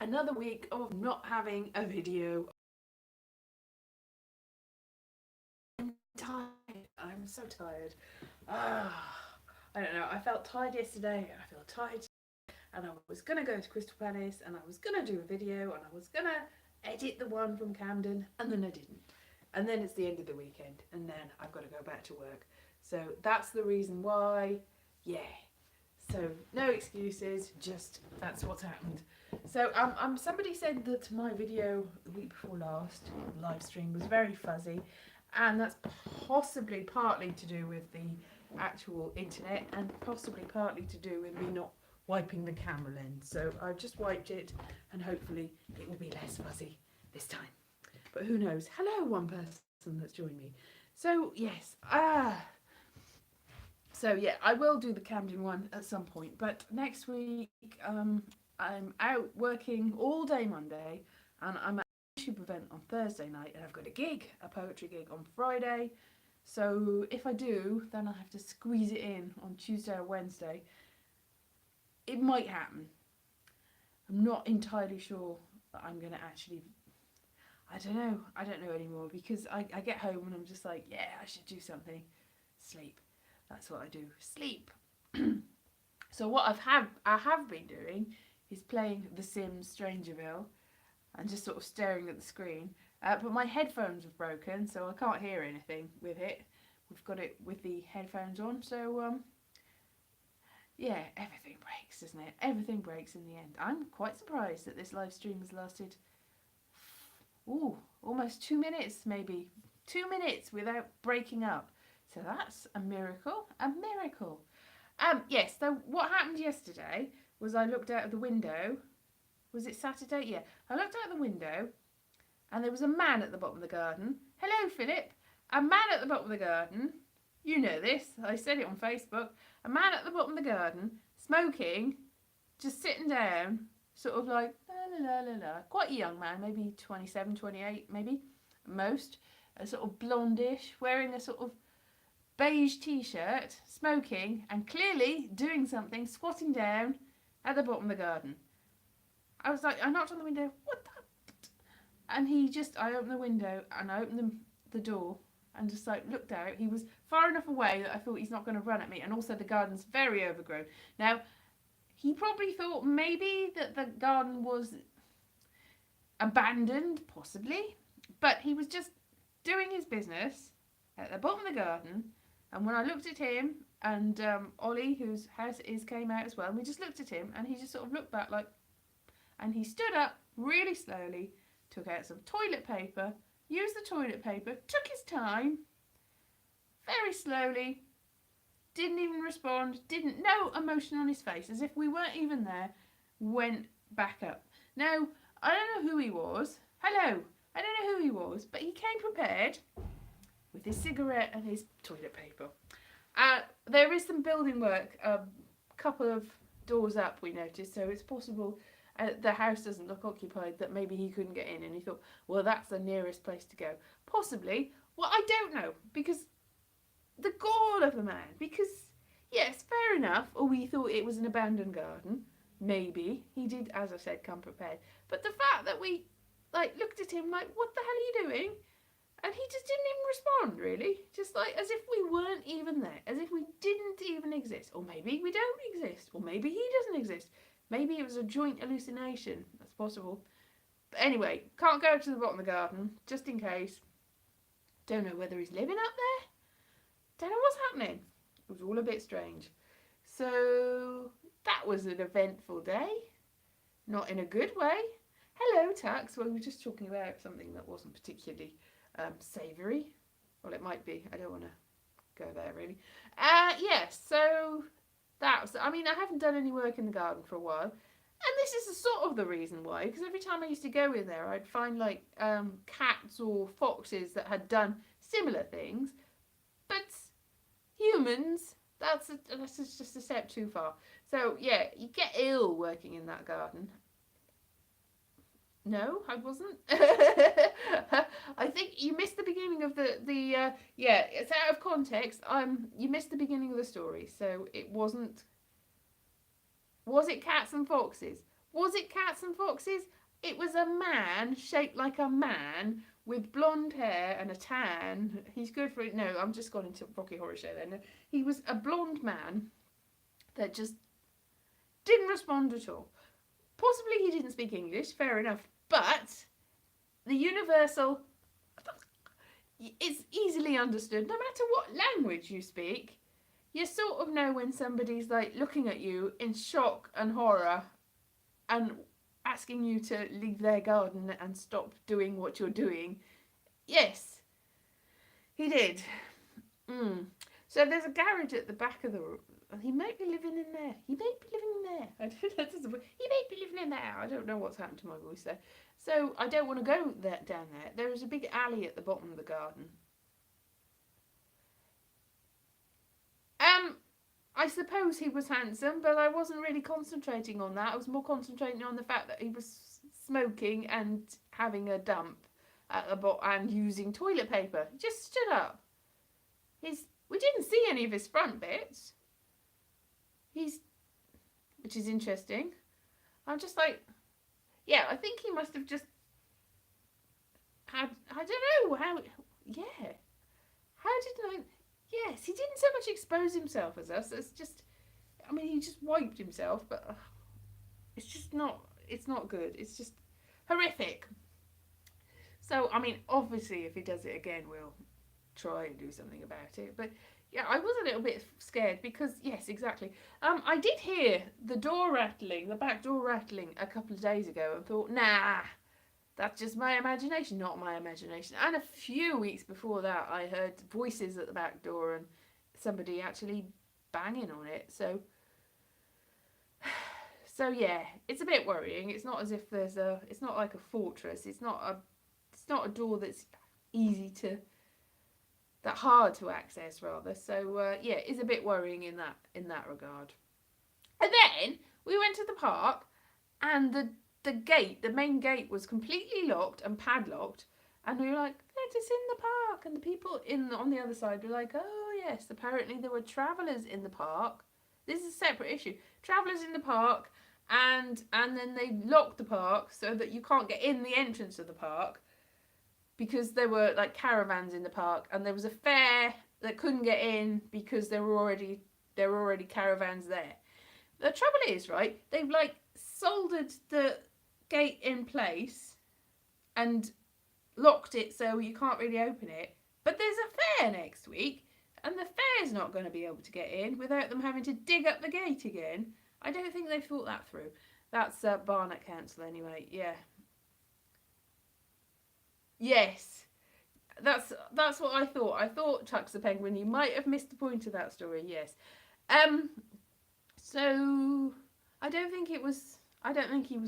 another week of not having a video. I'm tired. I'm so tired. I don't know. I felt tired yesterday and I feel tired. And I was going to go to Crystal Palace and I was going to do a video and I was going to edit the one from Camden and then I didn't. And then it's the end of the weekend and then I've got to go back to work. So that's the reason why. Yeah. So no excuses, just that's what's happened. So somebody said that my video the week before last live stream was very fuzzy, and that's possibly partly to do with the actual internet and possibly partly to do with me not wiping the camera lens. So I've just wiped it and hopefully it will be less fuzzy this time. But who knows? Hello, one person that's joined me. So yes, so yeah, I will do the Camden one at some point. But next week, I'm out working all day Monday, and I'm at a YouTube event on Thursday night, and I've got a gig, a poetry gig on Friday. So if I do, then I'll have to squeeze it in on Tuesday or Wednesday. It might happen. I'm not entirely sure that I'm going to actually. I don't know anymore, because I get home and I'm just like, yeah, I should do something. Sleep. That's what I do. Sleep. So what I have been doing is playing The Sims Strangerville and just sort of staring at the screen. But my headphones have broken, so I can't hear anything with it. We've got it with the headphones on, so yeah, everything breaks, doesn't it? Everything breaks in the end. I'm quite surprised that this live stream has lasted almost 2 minutes, maybe 2 minutes without breaking up. So that's a miracle, a miracle. Yes, so what happened yesterday was I looked out of the window. Was it Saturday? Yeah. I looked out the window and there was a man at the bottom of the garden. Hello, Philip. A man at the bottom of the garden. You know this. I said it on Facebook. A man at the bottom of the garden, smoking, just sitting down, sort of like, la la la la la. Quite a young man, maybe 27, 28, maybe, most. A sort of blondish, wearing a sort of beige t-shirt, smoking, and clearly doing something, squatting down at the bottom of the garden. I was like, I knocked on the window, what the? And I opened the window and I opened the door and just like looked out. He was far enough away that I thought he's not going to run at me, and also the garden's very overgrown. Now, he probably thought maybe that the garden was abandoned, possibly, but he was just doing his business at the bottom of the garden. And when I looked at him, and Ollie, whose house it is, came out as well, and we just looked at him, and he just sort of looked back like, and he stood up really slowly, took out some toilet paper, used the toilet paper, took his time, very slowly, didn't even respond, no emotion on his face, as if we weren't even there, went back up. Now, I don't know who he was. Hello. I don't know who he was, but he came prepared with his cigarette and his toilet paper. There is some building work a couple of doors up, we noticed, so it's possible the house doesn't look occupied, that maybe he couldn't get in, and he thought, well, that's the nearest place to go. Possibly. Well, I don't know, because the gall of the man, because, yes, fair enough, or we thought it was an abandoned garden. Maybe. He did, as I said, come prepared. But the fact that we, looked at him like, what the hell are you doing? And he just didn't even respond, really. Just like as if we weren't even there. As if we didn't even exist. Or maybe we don't exist. Or maybe he doesn't exist. Maybe it was a joint hallucination. That's possible. But anyway, can't go to the bottom of the garden, just in case. Don't know whether he's living up there. Don't know what's happening. It was all a bit strange. So that was an eventful day. Not in a good way. Hello, Tax. Well, we were just talking about something that wasn't particularly savoury. Well, it might be. I don't want to go there, really. Yes, so that's... I mean, I haven't done any work in the garden for a while. And this is sort of the reason why. Because every time I used to go in there, I'd find, cats or foxes that had done similar things. But humans, that's just a step too far. So, yeah, you get ill working in that garden. No, I wasn't. I think you missed the beginning of the yeah, it's out of context. You missed the beginning of the story. So it wasn't. Was it cats and foxes? Was it cats and foxes? It was a man shaped like a man with blonde hair and a tan. He's good for it. No, I'm just gone into Rocky Horror Show then. No, he was a blonde man that just didn't respond at all. Possibly he didn't speak English, fair enough. But the universal is easily understood no matter what language you speak. You sort of know when somebody's like looking at you in shock and horror and asking you to leave their garden and stop doing what you're doing. Yes, he did. So there's a garage at the back of the room. He might be living in there. He might be living in there. I don't know. He might be living in there. I don't know what's happened to my voice there. So I don't want to go down there. There is a big alley at the bottom of the garden. I suppose he was handsome, but I wasn't really concentrating on that. I was more concentrating on the fact that he was smoking and having a dump at the bottom and using toilet paper. He just stood up. We didn't see any of his front bits. Which is interesting. I'm just like, yeah, I think he must have just had, I don't know how, yeah. How did I, yes, he didn't so much expose himself as us. It's just, I mean, he just wiped himself, but it's just not, it's not good. It's just horrific. So, I mean, obviously, if he does it again, we'll try and do something about it. But yeah, I was a little bit scared because, yes, exactly. I did hear the door rattling, the back door rattling a couple of days ago and thought, nah, that's just my imagination, not my imagination. And a few weeks before that, I heard voices at the back door and somebody actually banging on it. So yeah, it's a bit worrying. It's not as if it's not like a fortress. It's not a door that's that hard to access rather. So yeah, it's a bit worrying in that regard. And then we went to the park, and the main gate was completely locked and padlocked, and we were like, let us in the park. And the people on the other side were like, oh yes, apparently there were travellers in the park. This is a separate issue. Travellers in the park, and then they locked the park so that you can't get in the entrance of the park, because there were like caravans in the park, and there was a fair that couldn't get in because there were already caravans there. The trouble is, right, they've like soldered the gate in place and locked it so you can't really open it. But there's a fair next week, and the fair's not going to be able to get in without them having to dig up the gate again. I don't think they've thought that through. That's Barnet Council anyway, yeah. Yes, that's what I thought. I thought Chucks the Penguin. You might have missed the point of that story. Yes. So I don't think he was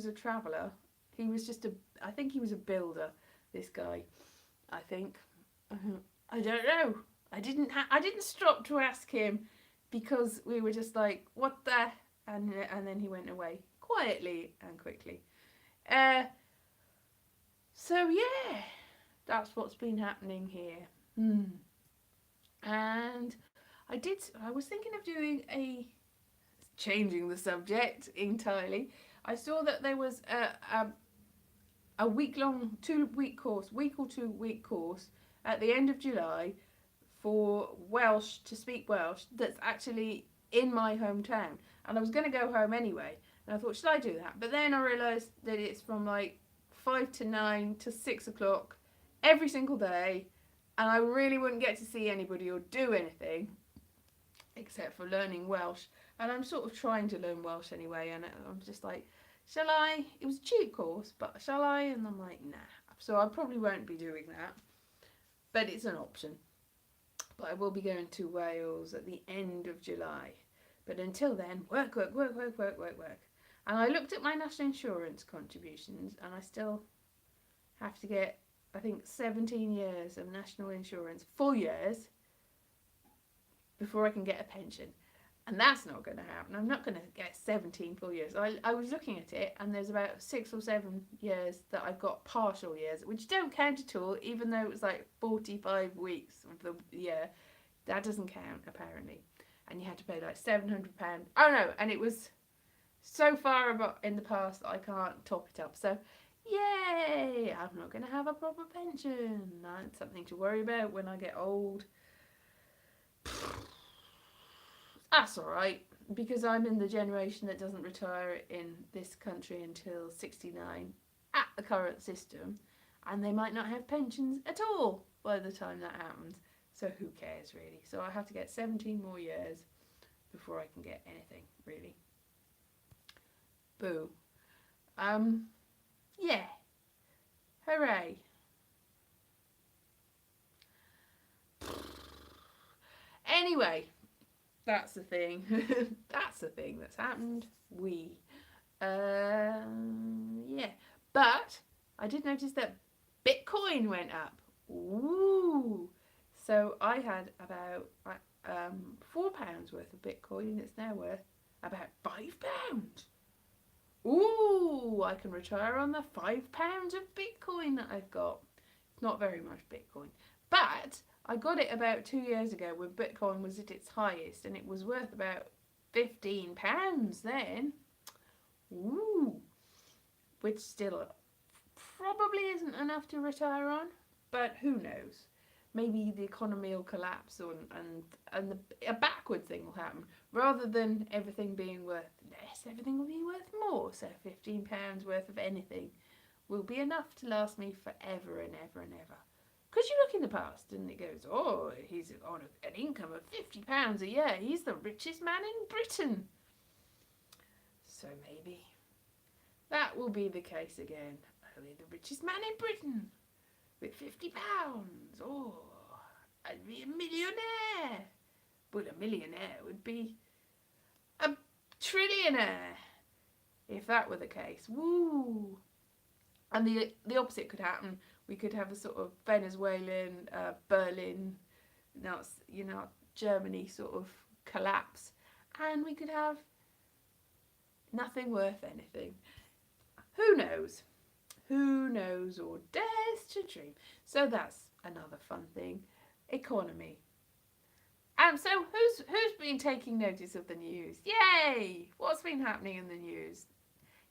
a traveller. He was just I think he was a builder. This guy, I think. I don't know. I didn't stop to ask him, because we were just like, what the, and then he went away quietly and quickly. So yeah, that's what's been happening here. And I was thinking of changing the subject entirely. I saw that there was a week-long, 2-week course, week or 2-week course at the end of July for Welsh, to speak Welsh, that's actually in my hometown. And I was going to go home anyway, and I thought, should I do that? But then I realised that it's from like 5 to 9 to 6 o'clock every single day, and I really wouldn't get to see anybody or do anything except for learning Welsh. And I'm sort of trying to learn Welsh anyway, and I'm just like, shall I? It was a cheap course, but shall I? And I'm like, nah. So I probably won't be doing that, but it's an option. But I will be going to Wales at the end of July. But until then, work. And I looked at my national insurance contributions, and I still have to get, I think, 17 years of national insurance, full years, before I can get a pension. And that's not going to happen. I'm not going to get 17 full years. I was looking at it, and there's about 6 or 7 years that I've got partial years, which don't count at all, even though it was like 45 weeks of the year. That doesn't count, apparently. And you had to pay like £700. Oh no, and it was so far about in the past that I can't top it up. So, yay! I'm not going to have a proper pension. That's something to worry about when I get old. That's all right, because I'm in the generation that doesn't retire in this country until 69 at the current system, and they might not have pensions at all by the time that happens. So who cares really? So I have to get 17 more years before I can get anything really. Boo. Yeah. Hooray. Anyway, that's the thing. That's the thing that's happened. Yeah. But I did notice that Bitcoin went up. Ooh. So I had about £4 worth of Bitcoin, and it's now worth about £5. Ooh, I can retire on the £5 of Bitcoin that I've got. Not very much Bitcoin, but I got it about 2 years ago when Bitcoin was at its highest, and it was worth about £15 then. Ooh, which still probably isn't enough to retire on, but who knows? Maybe the economy will collapse, and a backward thing will happen. Rather than everything being worth less, everything will be worth more. So £15 worth of anything will be enough to last me forever and ever and ever. Because you look in the past and it goes, oh, he's on an income of £50 a year. He's the richest man in Britain. So maybe that will be the case again. Only the richest man in Britain with £50. Oh, I'd be a millionaire. But a millionaire would be a trillionaire if that were the case. Woo! And the opposite could happen. We could have a sort of Venezuelan, Berlin, Germany sort of collapse, and we could have nothing worth anything. Who knows? Who knows or dares to dream? So that's another fun thing. Economy. So who's been taking notice of the news? Yay! What's been happening in the news?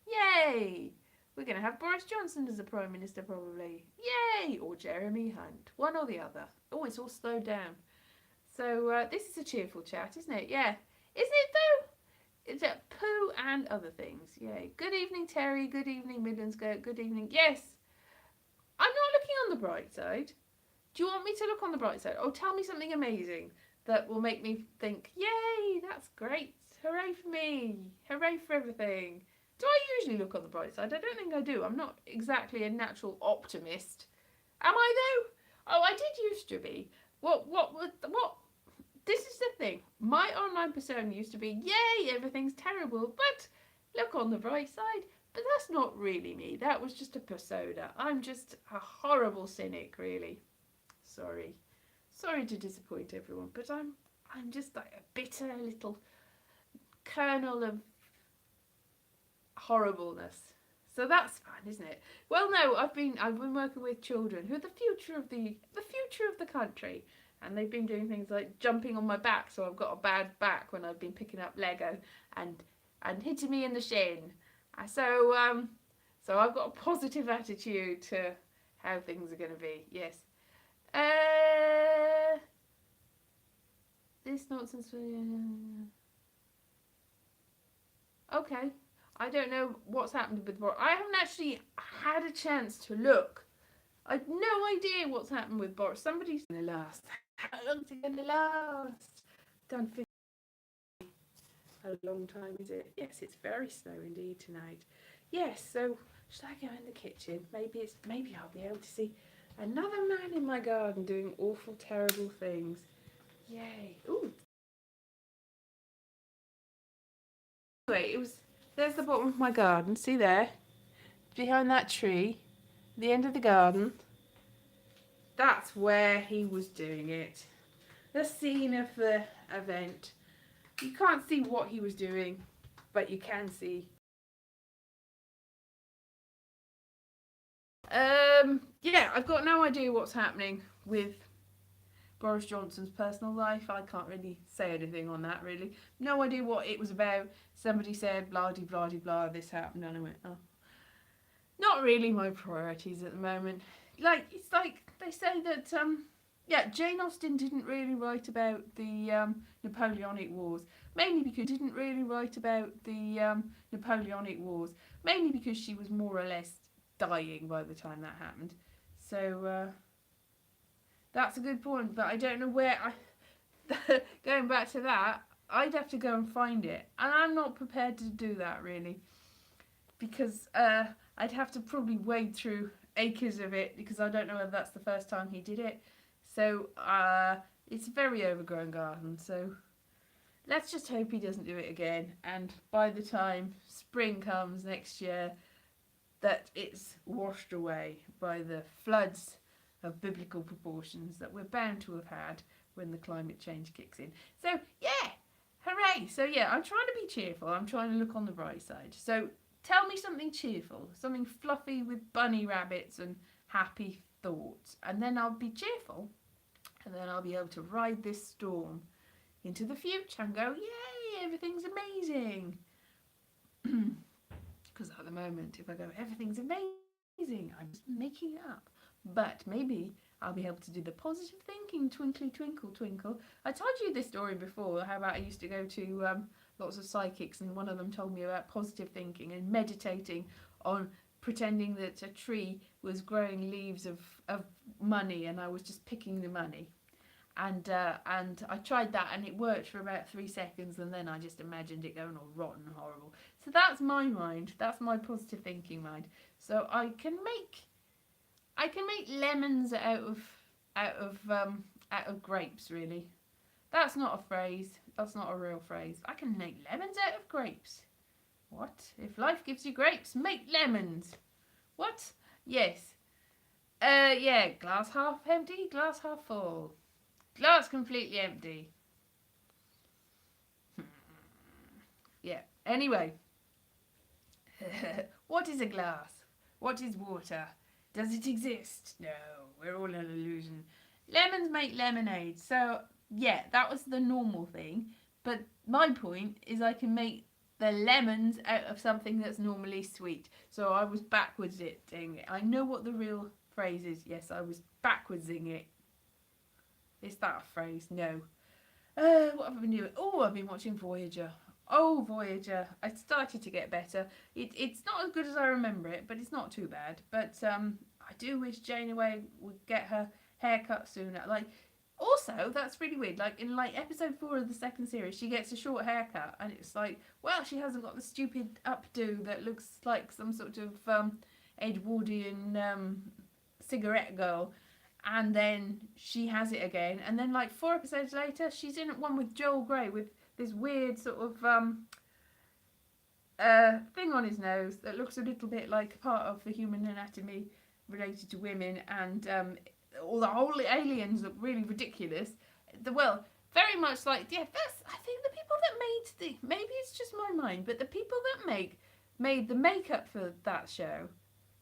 Yay! We're going to have Boris Johnson as the Prime Minister probably. Yay! Or Jeremy Hunt. One or the other. Oh, it's all slowed down. So this is a cheerful chat, isn't it? Yeah. Isn't it though? It's a poo and other things. Yay. Good evening, Terry. Good evening, Midlands Goat. Good evening. Yes. I'm not looking on the bright side. Do you want me to look on the bright side? Oh, tell me something amazing that will make me think, yay, that's great. Hooray for me. Hooray for everything. Do I usually look on the bright side? I don't think I do. I'm not exactly a natural optimist. Am I though? Oh, I did used to be. What? This is the thing. My online persona used to be, yay, everything's terrible, but look on the bright side. But that's not really me. That was just a persona. I'm just a horrible cynic, really. Sorry to disappoint everyone, but I'm just like a bitter little kernel of horribleness. So that's fun, isn't it? Well, no, I've been working with children who are the future of the country, and they've been doing things like jumping on my back, so I've got a bad back when I've been picking up Lego, and hitting me in the shin. So I've got a positive attitude to how things are going to be. Yes. This nonsense. Okay. I don't know what's happened with Boris. I haven't actually had a chance to look. I've no idea what's happened with Boris. Somebody's going to last. How long's it going to last? Done 50. How long time is it? Yes, it's very slow indeed tonight. Yes, so should I go in the kitchen? Maybe I'll be able to see another man in my garden doing awful, terrible things. Yay. Ooh. Anyway, there's the bottom of my garden. See there? Behind that tree, the end of the garden. That's where he was doing it. The scene of the event. You can't see what he was doing, but you can see. Yeah, I've got no idea what's happening with Boris Johnson's personal life. I can't really say anything on that, really. No idea what it was about. Somebody said blah de blah de blah, this happened, and I went, oh. Not really my priorities at the moment. Like, it's like they say that, yeah, Jane Austen didn't really write about the Napoleonic Wars, mainly because mainly because she was more or less dying by the time that happened. So, that's a good point, but I don't know where going back to that, I'd have to go and find it, and I'm not prepared to do that, really, because I'd have to probably wade through acres of it, because I don't know whether that's the first time he did it. So, it's a very overgrown garden, so let's just hope he doesn't do it again, and by the time spring comes next year, that it's washed away by the floods of biblical proportions that we're bound to have had when the climate change kicks in. So, yeah, hooray! So, yeah, I'm trying to be cheerful. I'm trying to look on the bright side. So, tell me something cheerful, something fluffy with bunny rabbits and happy thoughts, and then I'll be cheerful, and then I'll be able to ride this storm into the future and go, yay, everything's amazing. Because at the moment, if I go, everything's amazing, I'm just making it up. But maybe I'll be able to do the positive thinking, twinkly twinkle twinkle. I told you this story before, how about I used to go to lots of psychics, and one of them told me about positive thinking and meditating on pretending that a tree was growing leaves of money, and I was just picking the money. And I tried that, and it worked for about 3 seconds, and then I just imagined it going all rotten and horrible. So that's my mind. That's my positive thinking mind. So I can make lemons out of grapes, really. That's not a phrase. That's not a real phrase. I can make lemons out of grapes. What? If life gives you grapes, make lemons. What? Yes. Yeah, glass half empty, glass half full. Glass completely empty. Yeah. Anyway. What is a glass? What is water? Does it exist? No, we're all an illusion. Lemons make lemonade. So, yeah, that was the normal thing. But my point is I can make the lemons out of something that's normally sweet. So I was backwardsing it. I know what the real phrase is. Yes, I was backwardsing it. Is that a phrase? No. What have I been doing? Oh, I've been watching Voyager. Oh, Voyager. I started to get better. It's not as good as I remember it, but it's not too bad. But I do wish Janeway would get her hair cut sooner. Like, also, that's really weird. Like, in like episode 4 of the second series, she gets a short haircut, and it's like, well, she hasn't got the stupid updo that looks like some sort of Edwardian cigarette girl. And then she has it again, and then like 4 episodes later, she's in one with Joel Grey with this weird sort of thing on his nose that looks a little bit like part of the human anatomy related to women, and all the whole aliens look really ridiculous. Well, very much like, yeah, that's, I think the people that made maybe it's just my mind, but the people that made the makeup for that show,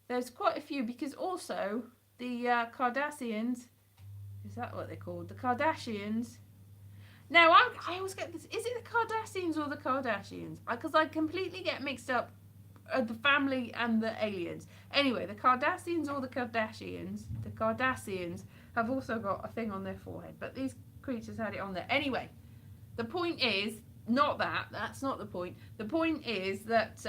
there's quite a few, because also the Kardashians, is that what they're called? The Kardashians. Now, I always get this, is it the Kardashians or the Kardashians? Because I completely get mixed up the family and the aliens. Anyway, the Kardashians or the Kardashians have also got a thing on their forehead, but these creatures had it on there. Anyway, the point is, not that, that's not the point. The point is that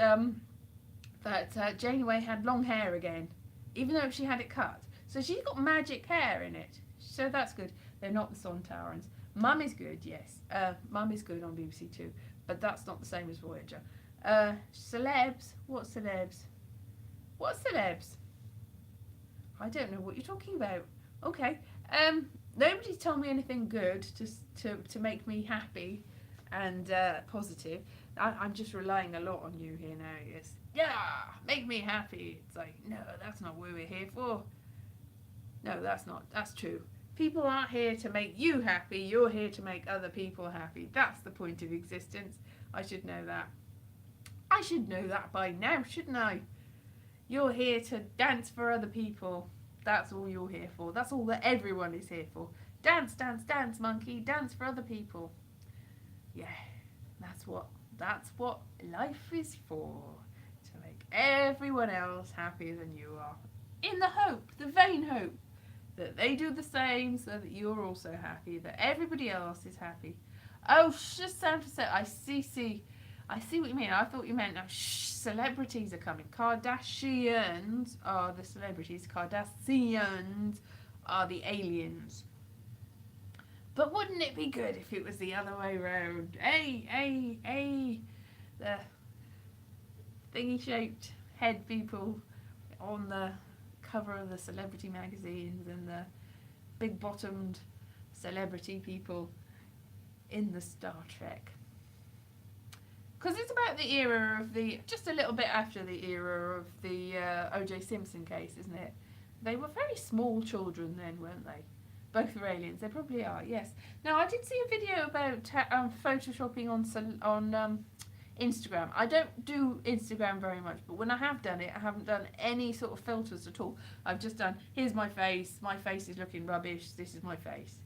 Janeway had long hair again, even though she had it cut. So she's got magic hair in it. So that's good. They're not the Sontarans. Mum is good, yes. Mum is good on BBC Two, but that's not the same as Voyager. Celebs? What celebs? What celebs? I don't know what you're talking about. Okay. Nobody's told me anything good to make me happy and positive. I'm just relying a lot on you here now, yes. Yeah, make me happy. It's like, no, that's not what we're here for. No, that's not. That's true. People aren't here to make you happy. You're here to make other people happy. That's the point of existence. I should know that. I should know that by now, shouldn't I? You're here to dance for other people. That's all you're here for. That's all that everyone is here for. Dance, dance, dance, monkey, dance for other people. Yeah, that's what life is for. To make everyone else happier than you are. In the hope, the vain hope, that they do the same so that you're also happy, that everybody else is happy. Oh, just sound for set. I see what you mean. I thought you meant now. Celebrities are coming. Kardashians are the celebrities. Kardashians are the aliens. But wouldn't it be good if it was the other way round? Hey, the thingy-shaped head people on the cover of the celebrity magazines and the big-bottomed celebrity people in the Star Trek. Because it's about the era of just a little bit after the era of the O.J. Simpson case, isn't it? They were very small children then, weren't they? Both were aliens. They probably are, yes. Now, I did see a video about photoshopping on Instagram. I don't do Instagram very much, but when I have done it, I haven't done any sort of filters at all. I've just done, here's my face is looking rubbish, this is my face.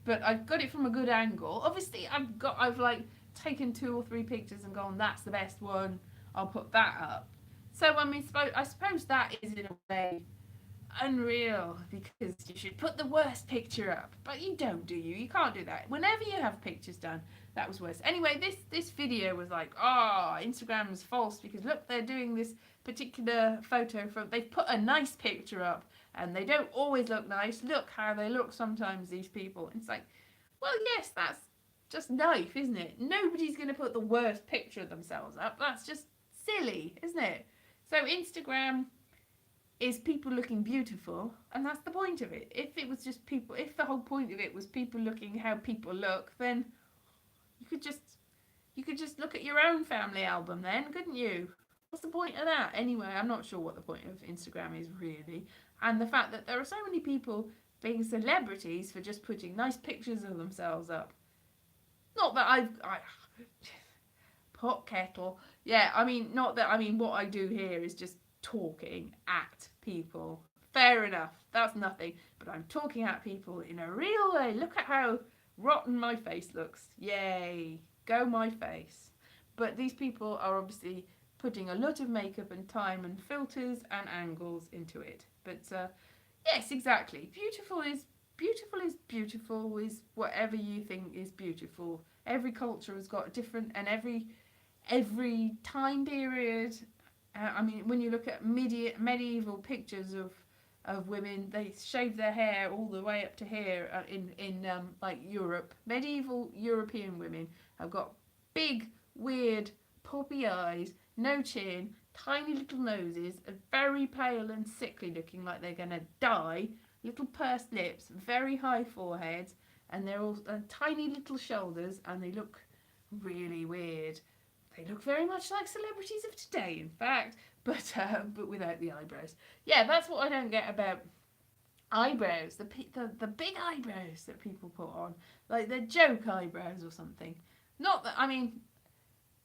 But I've got it from a good angle. Obviously, I've like taken 2 or 3 pictures and gone, that's the best one, I'll put that up. So I suppose that is in a way unreal, because you should put the worst picture up, but you don't, do you? You can't do that. Whenever you have pictures done, that was worse. Anyway, this video was like, Instagram is false because look, they're doing this particular photo from, they've put a nice picture up and they don't always look nice. Look how they look sometimes, these people. It's like, well, yes, that's just life, isn't it? Nobody's going to put the worst picture of themselves up. That's just silly, isn't it? So Instagram is people looking beautiful, and that's the point of it. If it was just people, if the whole point of it was people looking how people look, then you could just look at your own family album then, couldn't you? What's the point of that? Anyway, I'm not sure what the point of Instagram is really. And the fact that there are so many people being celebrities for just putting nice pictures of themselves up. Not that I pot kettle. Yeah, I mean, not that, I mean, what I do here is just talking at people. Fair enough, that's nothing. But I'm talking at people in a real way. Look at how rotten my face looks. Yay, go my face. But these people are obviously putting a lot of makeup and time and filters and angles into it. But yes, exactly. Beautiful is whatever you think is beautiful. Every culture has got different, and every time period. I mean, when you look at medieval pictures of women, they shave their hair all the way up to here in like Europe. Medieval European women have got big, weird, poppy eyes, no chin, tiny little noses, very pale and sickly looking, like they're going to die, little pursed lips, very high foreheads, and they're all tiny little shoulders, and they look really weird. They look very much like celebrities of today, in fact, but without the eyebrows. Yeah, that's what I don't get about eyebrows. The big eyebrows that people put on, like they're joke eyebrows or something. Not that, I mean,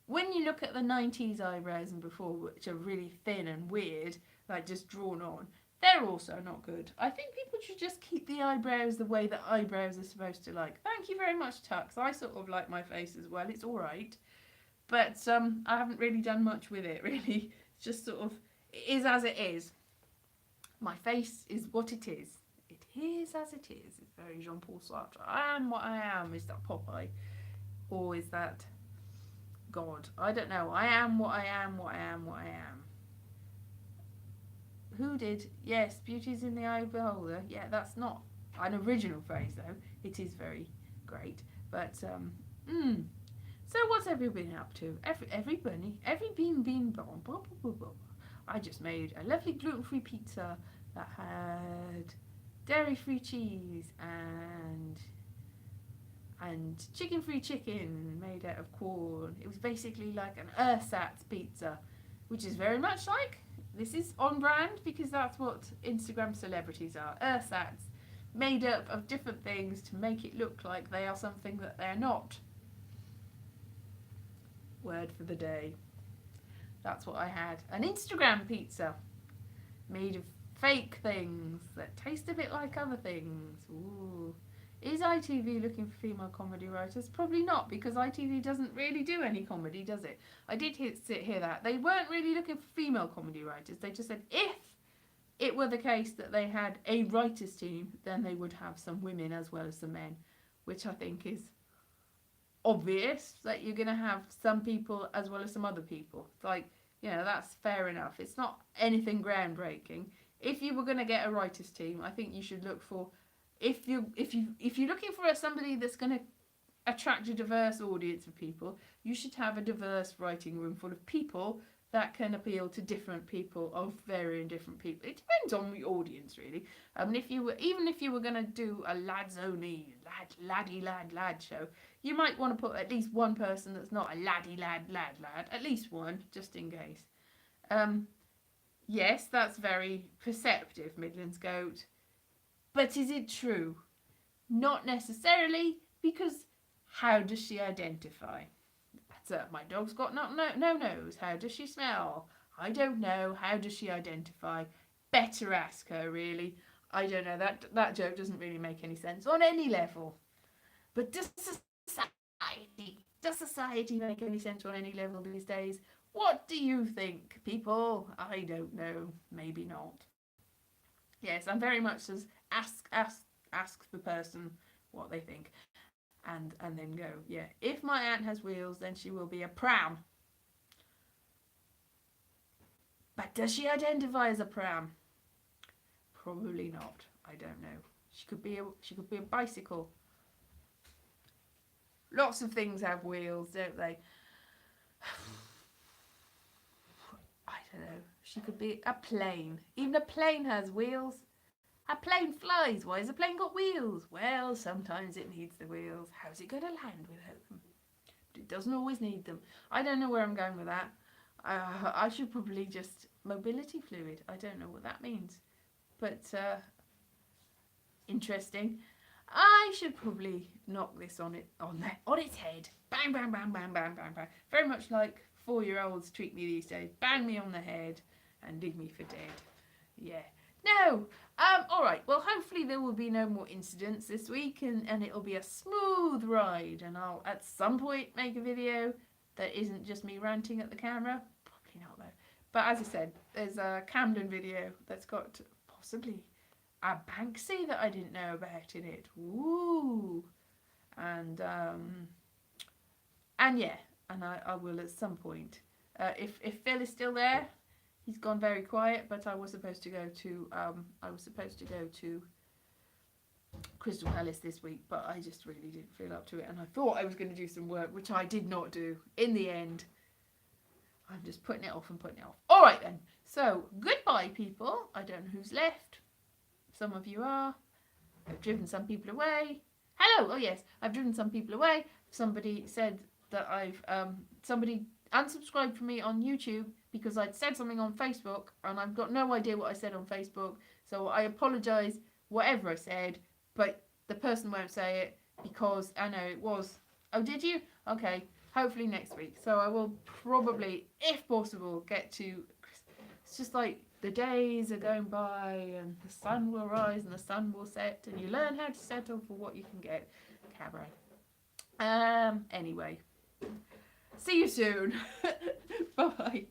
when you look at the 90s eyebrows and before, which are really thin and weird, like just drawn on, they're also not good. I think people should just keep the eyebrows the way that eyebrows are supposed to like. Thank you very much, Tux. I sort of like my face as well. It's all right. But I haven't really done much with it, really. It's just sort of, it is as it is. My face is what it is. It is as it is. It's very Jean-Paul Sartre. I am what I am. Is that Popeye? Or is that God? I don't know. I am what I am, what I am, what I am. Who did? Yes, beauty's in the eye of the beholder. Yeah, that's not an original phrase, though. It is very great. But, So what's everybody been up to? Every bean bomb. Blah, blah, blah, blah. I just made a lovely gluten-free pizza that had dairy-free cheese and chicken-free chicken made out of corn. It was basically like an ersatz pizza, which is very much like, this is on brand because that's what Instagram celebrities are. Ersatz, made up of different things to make it look like they are something that they're not. Word for the day. That's what I had. An Instagram pizza made of fake things that taste a bit like other things. Ooh. Is ITV looking for female comedy writers? Probably not, because ITV doesn't really do any comedy, does it? I did hear that. They weren't really looking for female comedy writers. They just said if it were the case that they had a writers team, then they would have some women as well as some men, which I think is obvious, that you're going to have some people as well as some other people. It's like, that's fair enough. It's not anything groundbreaking. If you were going to get a writers team, I think you should look for, if you're looking for somebody that's going to attract a diverse audience of people, you should have a diverse writing room full of people that can appeal to different people, of varying different people. It depends on the audience, really. I mean, if you were going to do a lads only lad show, you might want to put at least one person that's not a laddie lad, at least one, just in case. Yes, that's very perceptive, Midlands Goat. But is it true? Not necessarily, because how does she identify? So, my dog's got no nose. How does she smell? I don't know. How does she identify? Better ask her, really. I don't know. That joke doesn't really make any sense on any level. But does society make any sense on any level these days? What do you think, people? I don't know. Maybe not. Yes, I'm very much as ask the person what they think. And then go, yeah. If my aunt has wheels, then she will be a pram. But does she identify as a pram? Probably not. I don't know. She could be a bicycle. Lots of things have wheels, don't they? I don't know. She could be a plane. Even a plane has wheels. A plane flies. Why has a plane got wheels? Well, sometimes it needs the wheels. How's it going to land without them? But it doesn't always need them. I don't know where I'm going with that. I should probably just... Mobility fluid. I don't know what that means. But, interesting. I should probably knock this on its head. Bang, bang, bang, bang, bang, bang, bang. Very much like 4-year-olds treat me these days. Bang me on the head and leave me for dead. Yeah. No. All right. Well, hopefully there will be no more incidents this week, and it'll be a smooth ride. And I'll at some point make a video that isn't just me ranting at the camera. Probably not though. But as I said, there's a Camden video that's got possibly a Banksy that I didn't know about in it. Ooh. And yeah, and I will at some point. If Phil is still there. He's gone very quiet, but I was supposed to go to Crystal Palace this week, but I just really didn't feel up to it, and I thought I was going to do some work, which I did not do. In the end, I'm just putting it off and putting it off. All right then. So goodbye, people. I don't know who's left. Some of you are. I've driven some people away. Hello. Oh yes, I've driven some people away. Somebody said that somebody unsubscribed from me on YouTube because I'd said something on Facebook, and I've got no idea what I said on Facebook, so I apologise whatever I said, but the person won't say it because I know it was... Oh, did you? Okay, hopefully next week. So I will probably, if possible, get to... It's just like the days are going by and the sun will rise and the sun will set, and you learn how to settle for what you can get. Cabaret. Anyway. See you soon. Bye-bye.